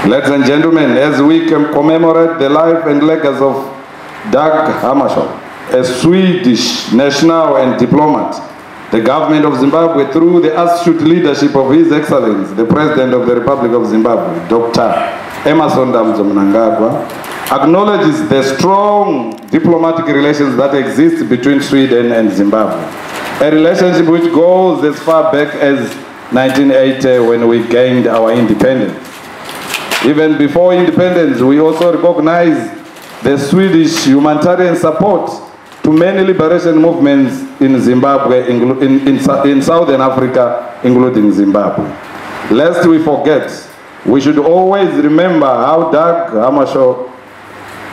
Ladies and gentlemen, as we commemorate the life and legacy of Dag Hammarskjold, a Swedish national and diplomat, the government of Zimbabwe, through the astute leadership of His Excellency, the President of the Republic of Zimbabwe, Dr. Emmerson Mnangagwa, acknowledges the strong diplomatic relations that exist between Sweden and Zimbabwe, a relationship which goes as far back as 1980 when we gained our independence. Even before independence, we also recognize the Swedish humanitarian support to many liberation movements in Zimbabwe, in Southern Africa, including Zimbabwe. Lest we forget, we should always remember how Dag Hammarskjold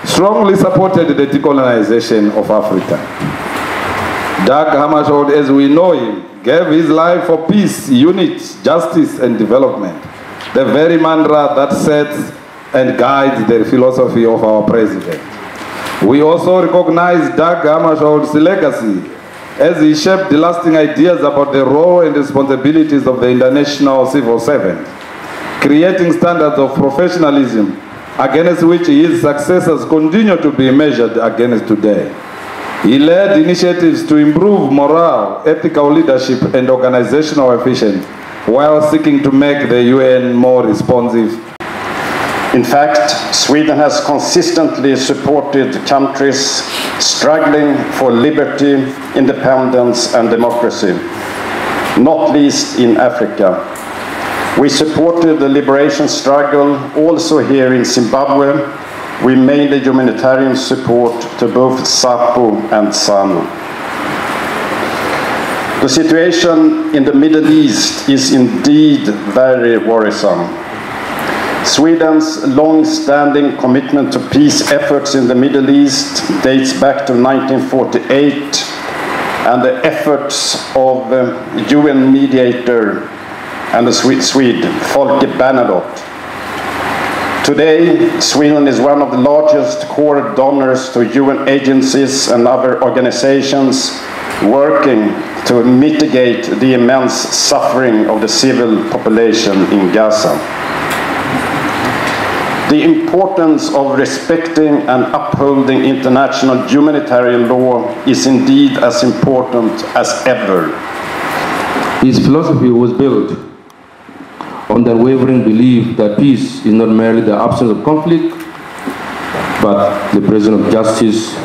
strongly supported the decolonization of Africa. Dag Hammarskjold, as we know him, gave his life for peace, unity, justice, and development, the very mantra that sets and guides the philosophy of our president. We also recognize Dag Hammarskjold's legacy as he shaped the lasting ideas about the role and responsibilities of the international civil servant, creating standards of professionalism against which his successors continue to be measured against today. He led initiatives to improve morale, ethical leadership, and organizational efficiency, while seeking to make the UN more responsive. In fact, Sweden has consistently supported countries struggling for liberty, independence, and democracy, not least in Africa. We supported the liberation struggle also here in Zimbabwe. We made the humanitarian support to both SAPO and ZANU. The situation in the Middle East is indeed very worrisome. Sweden's long-standing commitment to peace efforts in the Middle East dates back to 1948, and the efforts of the UN mediator and the Swede, Folke Bernadotte. Today, Sweden is one of the largest core donors to UN agencies and other organizations working to mitigate the immense suffering of the civil population in Gaza. The importance of respecting and upholding international humanitarian law is indeed as important as ever. His philosophy was built on the unwavering belief that peace is not merely the absence of conflict, but the presence of justice,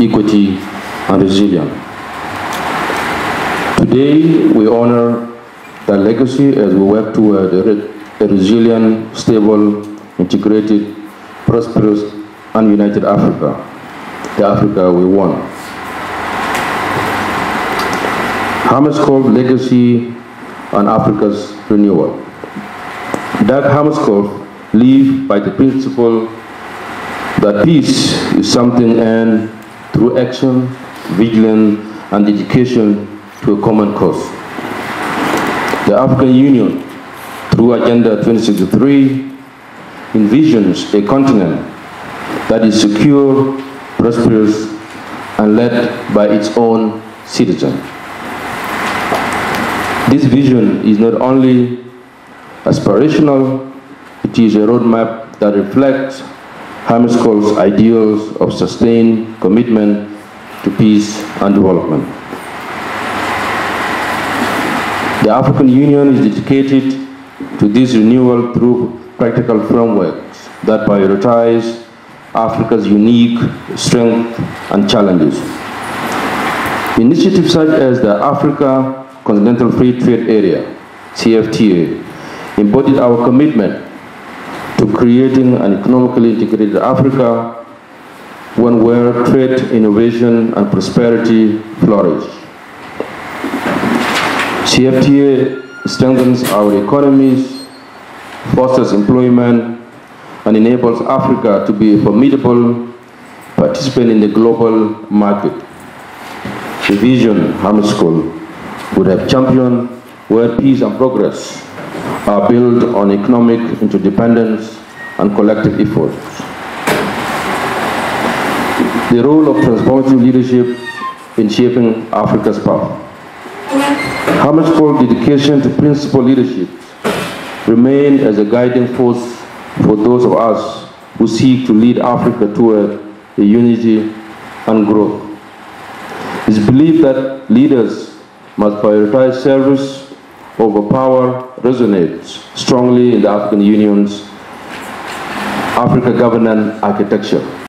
equity, and resilience. Today, we honor that legacy as we work toward a resilient, stable, integrated, prosperous, and united Africa, the Africa we want. Hammarskjold's legacy and Africa's renewal. Dag Hammarskjold lived by the principle that peace is something earned through action, vigilance, and dedication to a common cause. The African Union, through Agenda 2063, envisions a continent that is secure, prosperous, and led by its own citizens. This vision is not only aspirational, it is a roadmap that reflects Hammarskjold's ideals of sustained commitment to peace and development. The African Union is dedicated to this renewal through practical frameworks that prioritize Africa's unique strengths and challenges. Initiatives such as the Africa Continental Free Trade Area, CFTA, embodied our commitment to creating an economically integrated Africa, one where trade, innovation, and prosperity flourish. CFTA strengthens our economies, fosters employment, and enables Africa to be a formidable participant in the global market. The vision Hammarskjold would have championed where peace and progress are built on economic interdependence and collective efforts. The role of transformative leadership in shaping Africa's path. Hammarskjold's dedication to principled leadership remained as a guiding force for those of us who seek to lead Africa toward a unity and growth. It's believed that leaders must prioritize service over power resonates strongly in the African Union's Africa governance architecture.